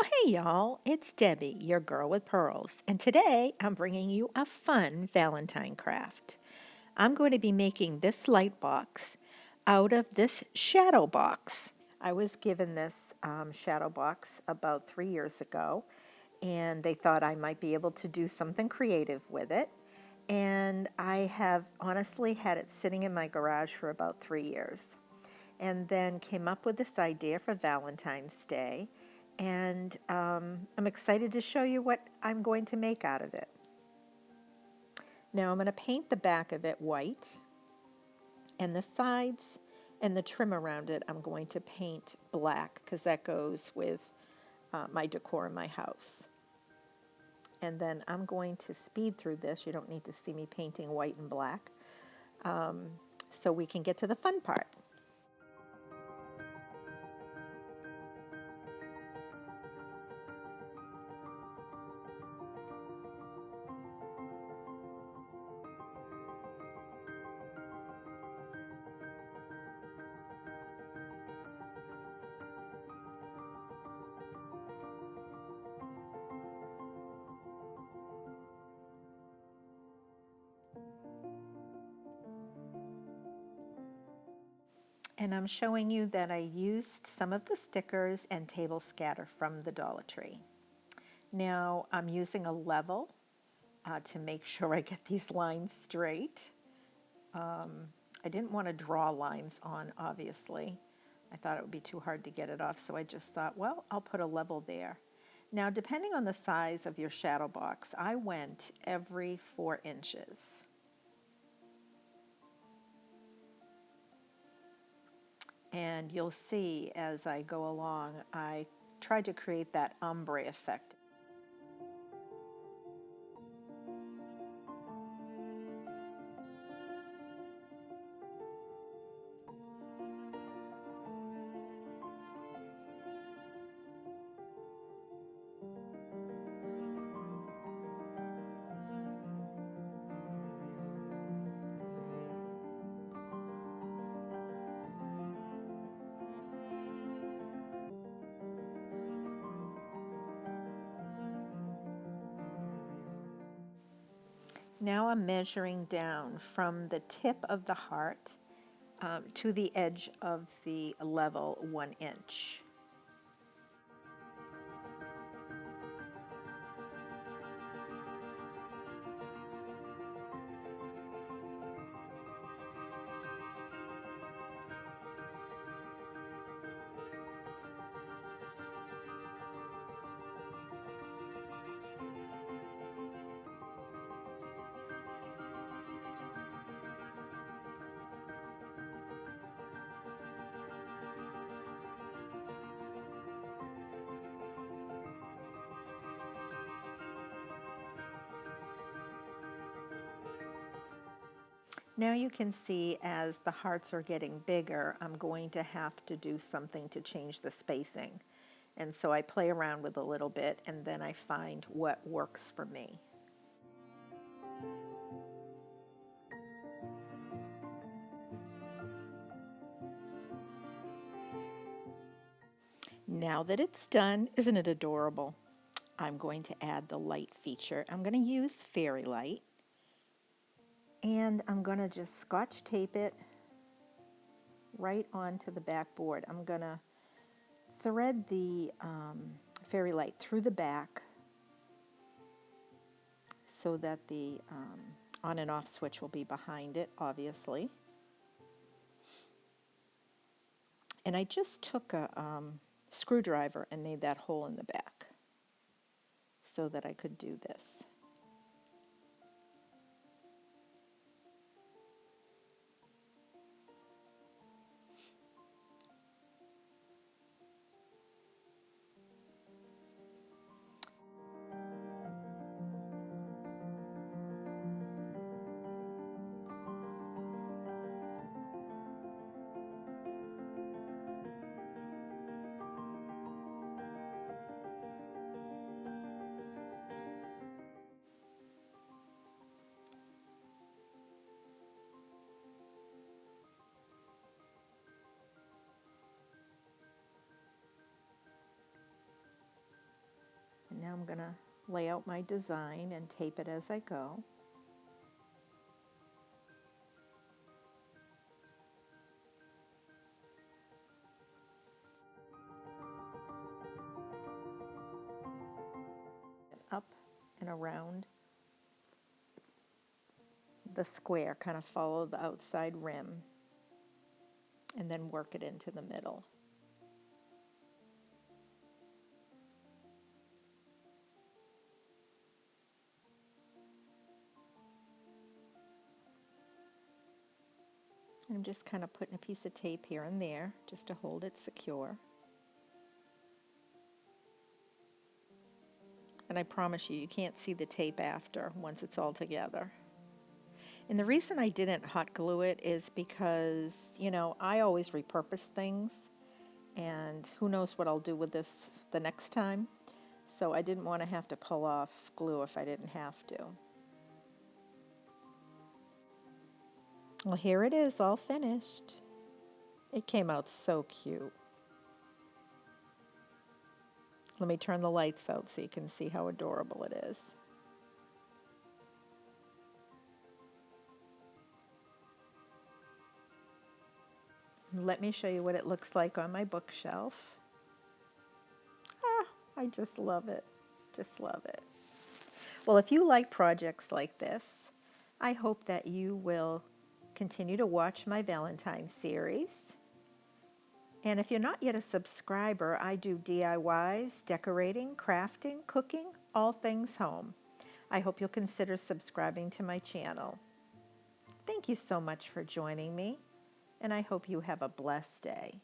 Well, hey y'all, it's Debbie, your girl with pearls, and today I'm bringing you a fun Valentine craft. I'm going to be making this light box out of this shadow box. I was given this shadow box about 3 years ago, and they thought I might be able to do something creative with it. And I have honestly had it sitting in my garage for about 3 years and then came up with this idea for Valentine's Day. And I'm excited to show you what I'm going to make out of it. Now I'm going to paint the back of it white, and the sides and the trim around it I'm going to paint black because that goes with my decor in my house. And then I'm going to speed through this. You don't need to see me painting white and black, so we can get to the fun part. And I'm showing you that I used some of the stickers and table scatter from the Dollar Tree. Now I'm using a level to make sure I get these lines straight. I didn't want to draw lines on, obviously. I thought it would be too hard to get it off, so I just thought, well, I'll put a level there. Now, depending on the size of your shadow box, I went every 4 inches. And you'll see as I go along, I tried to create that ombre effect. Now I'm measuring down from the tip of the heart to the edge of the level 1 inch. Now you can see as the hearts are getting bigger, I'm going to have to do something to change the spacing. And so I play around with a little bit and then I find what works for me. Now that it's done, isn't it adorable? I'm going to add the light feature. I'm going to use Fairy Light. And I'm going to just scotch tape it right onto the backboard. I'm going to thread the Fairy Light through the back so that the on and off switch will be behind it, obviously. And I just took a screwdriver and made that hole in the back so that I could do this. I'm going to lay out my design and tape it as I go. Up and around the square, kind of follow the outside rim, and then work it into the middle. I'm just kind of putting a piece of tape here and there just to hold it secure. And I promise you, you can't see the tape after once it's all together. And the reason I didn't hot glue it is because, you know, I always repurpose things, and who knows what I'll do with this the next time. So I didn't want to have to pull off glue if I didn't have to. Well, here it is, all finished. It came out so cute. Let me turn the lights out so you can see how adorable it is. Let me show you what it looks like on my bookshelf. Ah, I just love it. Just love it. Well, if you like projects like this, I hope that you will continue to watch my Valentine series. And if you're not yet a subscriber, I do DIYs, decorating, crafting, cooking, all things home. I hope you'll consider subscribing to my channel. Thank you so much for joining me, and I hope you have a blessed day.